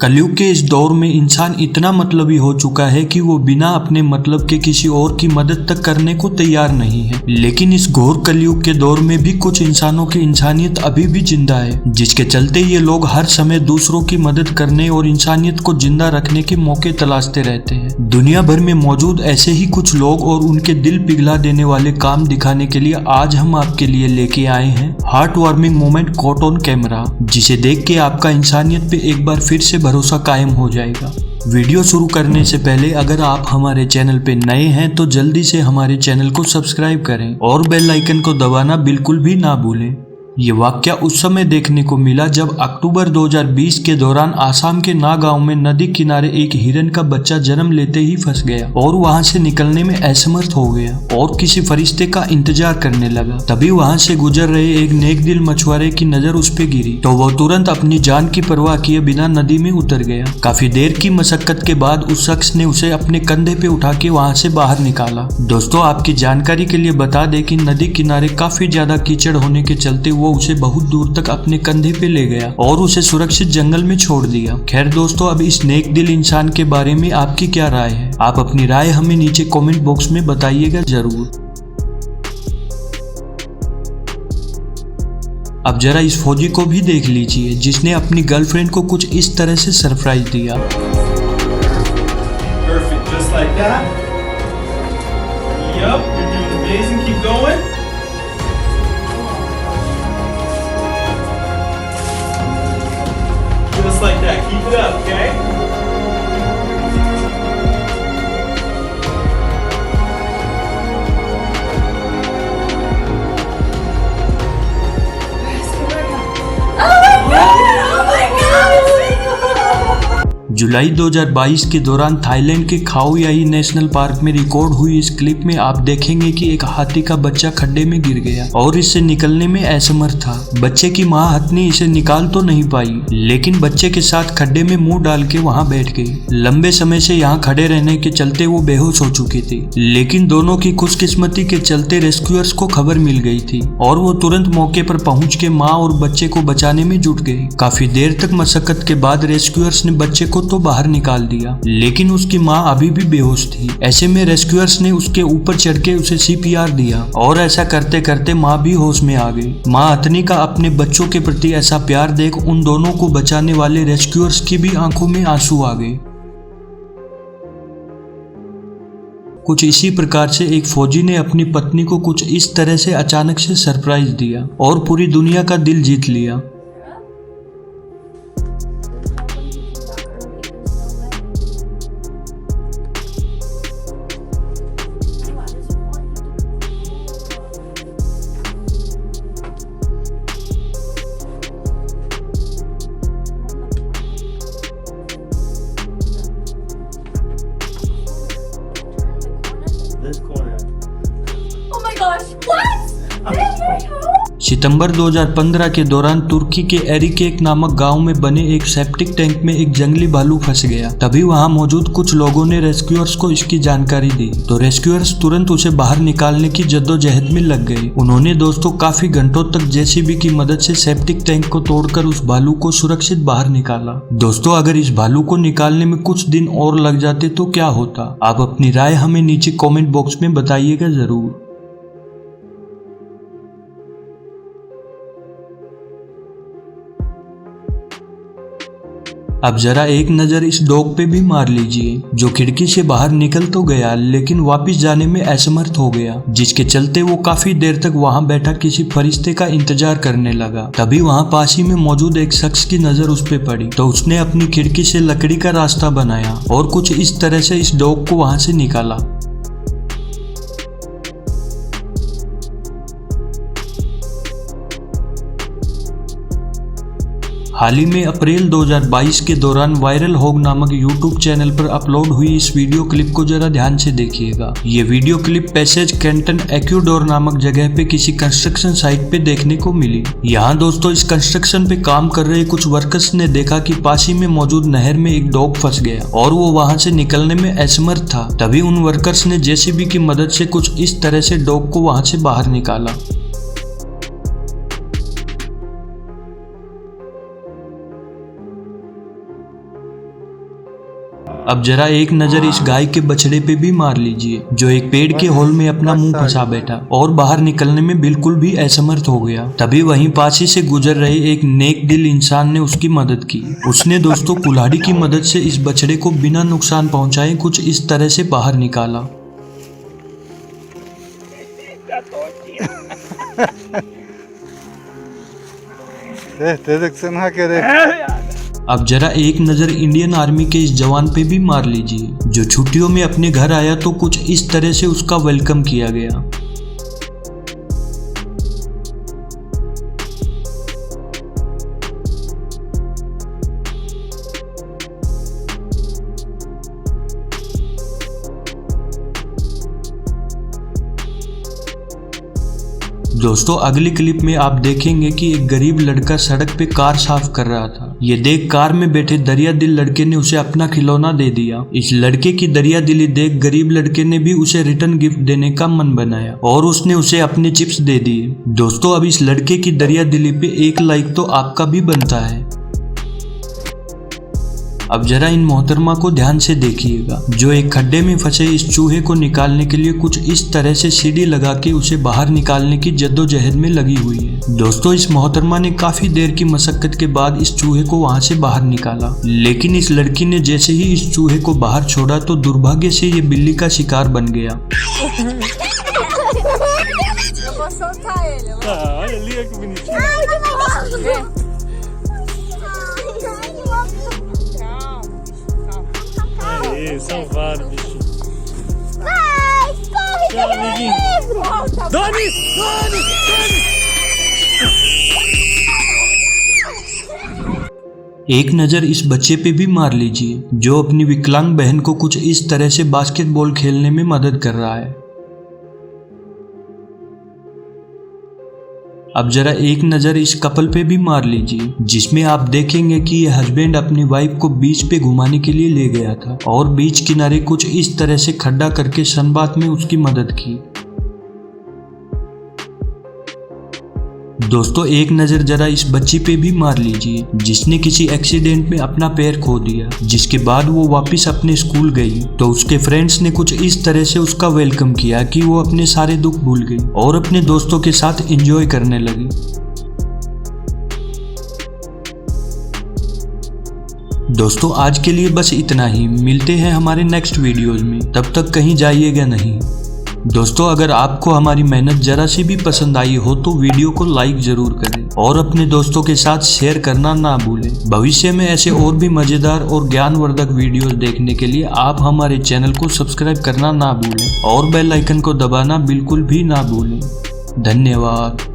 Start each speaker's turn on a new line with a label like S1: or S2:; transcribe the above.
S1: कलयुग के इस दौर में इंसान इतना मतलबी हो चुका है कि वो बिना अपने मतलब के किसी और की मदद तक करने को तैयार नहीं है। लेकिन इस घोर कलयुग के दौर में भी कुछ इंसानों की इंसानियत अभी भी जिंदा है, जिसके चलते ये लोग हर समय दूसरों की मदद करने और इंसानियत को जिंदा रखने के मौके तलाशते रहते हैं। दुनिया भर में मौजूद ऐसे ही कुछ लोग और उनके दिल पिघला देने वाले काम दिखाने के लिए आज हम आपके लिए लेके आए हैं heart warming moment caught on camera, जिसे देख के आपका इंसानियत पे एक बार फिर से भरोसा कायम हो जाएगा। वीडियो शुरू करने से पहले अगर आप हमारे चैनल पे नए हैं तो जल्दी से हमारे चैनल को सब्सक्राइब करें और बेल आइकन को दबाना बिल्कुल भी ना भूलें। ये वाकया उस समय देखने को मिला जब अक्टूबर 2020 के दौरान आसाम के ना गांव में नदी किनारे एक हिरन का बच्चा जन्म लेते ही फंस गया और वहां से निकलने में असमर्थ हो गया और किसी फरिश्ते का इंतजार करने लगा। तभी वहां से गुजर रहे एक नेक दिल मछुआरे की नजर उस पे गिरी तो वो तुरंत अपनी जान की परवाह किए बिना नदी में उतर गया। काफी देर की मशक्कत के बाद उस शख्स ने उसे अपने कंधे पे उठा के वहां से बाहर निकाला। दोस्तों, आपकी जानकारी के लिए बता दें कि नदी किनारे काफी ज्यादा कीचड़ होने के चलते वो उसे बहुत दूर तक अपने कंधे पे ले गया और उसे सुरक्षित जंगल में छोड़ दिया। खैर दोस्तों, अब इस नेक दिल इंसान के बारे में आपकी क्या राय है? आप अपनी राय हमें नीचे कमेंट बॉक्स में बताइएगा जरूर। अब जरा इस फौजी को भी देख लीजिए जिसने अपनी गर्लफ्रेंड को कुछ इस तरह से सरप्राइज दिया।
S2: Perfect, just like that. Yup, you're doing amazing. Keep going. Just like that. Keep it up, okay?
S1: जुलाई 2022 के दौरान थाईलैंड के खाओ याई नेशनल पार्क में रिकॉर्ड हुई इस क्लिप में आप देखेंगे कि एक हाथी का बच्चा खड्डे में गिर गया और इससे निकलने में असमर्थ था। बच्चे की मां हथनी इसे निकाल तो नहीं पाई, लेकिन बच्चे के साथ खड्डे में मुंह डाल के वहां बैठ गई। लंबे समय से यहाँ खड़े रहने के चलते वो बेहोश हो चुकी थी, लेकिन दोनों की खुशकिस्मती के चलते रेस्क्यूअर्स को खबर मिल गई थी और वो तुरंत मौके पर पहुंच के माँ और बच्चे को बचाने में जुट गई। काफी देर तक मशक्कत के बाद रेस्क्यूअर्स ने बच्चे को तो बाहर निकाल दिया, लेकिन उसकी मां अभी भी बेहोश थी। ऐसे में रेस्क्यूअर्स ने उसके ऊपर चढ़ के उसे सीपीआर दिया और ऐसा करते करते मां भी होश में आ गई। मां हथनी का अपने बच्चों के प्रति ऐसा प्यार देख उन दोनों को बचाने वाले रेस्क्यूअर्स की भी आंखों में आंसू आ गए। कुछ इसी प्रकार से एक फौजी ने अपनी पत्नी को कुछ इस तरह से अचानक से सरप्राइज दिया और पूरी दुनिया का दिल जीत लिया।
S2: This corner.
S3: Oh my gosh, what?
S1: सितंबर 2015 के दौरान तुर्की के एरिकेक नामक गांव में बने एक सेप्टिक टैंक में एक जंगली भालू फंस गया। तभी वहां मौजूद कुछ लोगों ने रेस्क्यूअर्स को इसकी जानकारी दी तो रेस्क्यूअर्स तुरंत उसे बाहर निकालने की जद्दोजहद में लग गए। उन्होंने दोस्तों काफी घंटों तक जेसीबी की मदद से सेप्टिक टैंक को तोड़कर उस भालू को सुरक्षित बाहर निकाला। दोस्तों, अगर इस भालू को निकालने में कुछ दिन और लग जाते तो क्या होता? आप अपनी राय हमें नीचे कॉमेंट बॉक्स में बताइएगा जरूर। अब जरा एक नजर इस डॉग पे भी मार लीजिए जो खिड़की से बाहर निकल तो गया लेकिन वापस जाने में असमर्थ हो गया, जिसके चलते वो काफी देर तक वहां बैठा किसी फरिश्ते का इंतजार करने लगा। तभी वहां पास ही में मौजूद एक शख्स की नजर उस पे पड़ी तो उसने अपनी खिड़की से लकड़ी का रास्ता बनाया और कुछ इस तरह से इस डॉग को वहां से निकाला। हाल ही में अप्रैल 2022 के दौरान वायरल होग नामक यूट्यूब चैनल पर अपलोड हुई इस वीडियो क्लिप को जरा ध्यान से देखिएगा। ये वीडियो क्लिप पैसेज कैंटन एक्यूडोर नामक जगह पे किसी कंस्ट्रक्शन साइट पे देखने को मिली। यहाँ दोस्तों इस कंस्ट्रक्शन पे काम कर रहे कुछ वर्कर्स ने देखा कि पास ही में मौजूद नहर में एक डॉग फंस गया और वो वहां से निकलने में असमर्थ था। तभी उन वर्कर्स ने जेसीबी की मदद से कुछ इस तरह से डॉग को वहां से बाहर निकाला। अब जरा एक नजर इस गाय के बछड़े पे भी मार लीजिए, जो एक पेड़ के होल में अपना मुंह फंसा बैठा और बाहर निकलने में बिल्कुल भी असमर्थ हो गया। तभी वहीं पास ही से गुजर रहे एक नेक दिल इंसान ने उसकी मदद की। उसने दोस्तों कुल्हाड़ी की मदद से इस बछड़े को बिना नुकसान पहुंचाए कुछ इस तरह से बाहर निकाला। अब जरा एक नजर इंडियन आर्मी के इस जवान पे भी मार लीजिए, जो छुट्टियों में अपने घर आया तो कुछ इस तरह से उसका वेलकम किया गया। दोस्तों अगली क्लिप में आप देखेंगे कि एक गरीब लड़का सड़क पे कार साफ कर रहा था। ये देख कार में बैठे दरिया दिल लड़के ने उसे अपना खिलौना दे दिया। इस लड़के की दरिया दिली देख गरीब लड़के ने भी उसे रिटर्न गिफ्ट देने का मन बनाया और उसने उसे अपने चिप्स दे दिए। दोस्तों अब इस लड़के की दरिया दिली पे एक लाइक तो आपका भी बनता है। अब जरा इन मोहतरमा को ध्यान से देखिएगा, जो एक खड्डे में फंसे इस चूहे को निकालने के लिए कुछ इस तरह से सीढ़ी लगा के उसे बाहर निकालने की जद्दोजहद में लगी हुई है। दोस्तों इस मोहतरमा ने काफी देर की मशक्कत के बाद इस चूहे को वहां से बाहर निकाला, लेकिन इस लड़की ने जैसे ही इस चूहे को बाहर छोड़ा तो दुर्भाग्य से ये बिल्ली का शिकार बन गया।
S4: Salvar, bicho. Tchau, amiguinho. Dani!
S1: एक नज़र इस बच्चे पे भी मार लीजिए, जो अपनी विकलांग बहन को कुछ इस तरह से बास्केटबॉल खेलने में मदद कर रहा है। अब जरा एक नज़र इस कपल पे भी मार लीजिए, जिसमें आप देखेंगे कि ये हस्बैंड अपनी वाइफ को बीच पे घुमाने के लिए ले गया था और बीच किनारे कुछ इस तरह से खड्डा करके सनबात में उसकी मदद की। दोस्तों एक नज़र जरा इस बच्ची पे भी मार लीजिए, जिसने किसी एक्सीडेंट में अपना पैर खो दिया, जिसके बाद वो वापस अपने स्कूल गई तो उसके फ्रेंड्स ने कुछ इस तरह से उसका वेलकम किया कि वो अपने सारे दुख भूल गई और अपने दोस्तों के साथ एंजॉय करने लगी। दोस्तों आज के लिए बस इतना ही, मिलते हैं हमारे नेक्स्ट वीडियोज में, तब तक कहीं जाइएगा नहीं। दोस्तों अगर आपको हमारी मेहनत जरा सी भी पसंद आई हो तो वीडियो को लाइक जरूर करें और अपने दोस्तों के साथ शेयर करना ना भूलें। भविष्य में ऐसे और भी मजेदार और ज्ञानवर्धक वीडियोस देखने के लिए आप हमारे चैनल को सब्सक्राइब करना ना भूलें और बेल आइकन को दबाना बिल्कुल भी ना भूलें। धन्यवाद।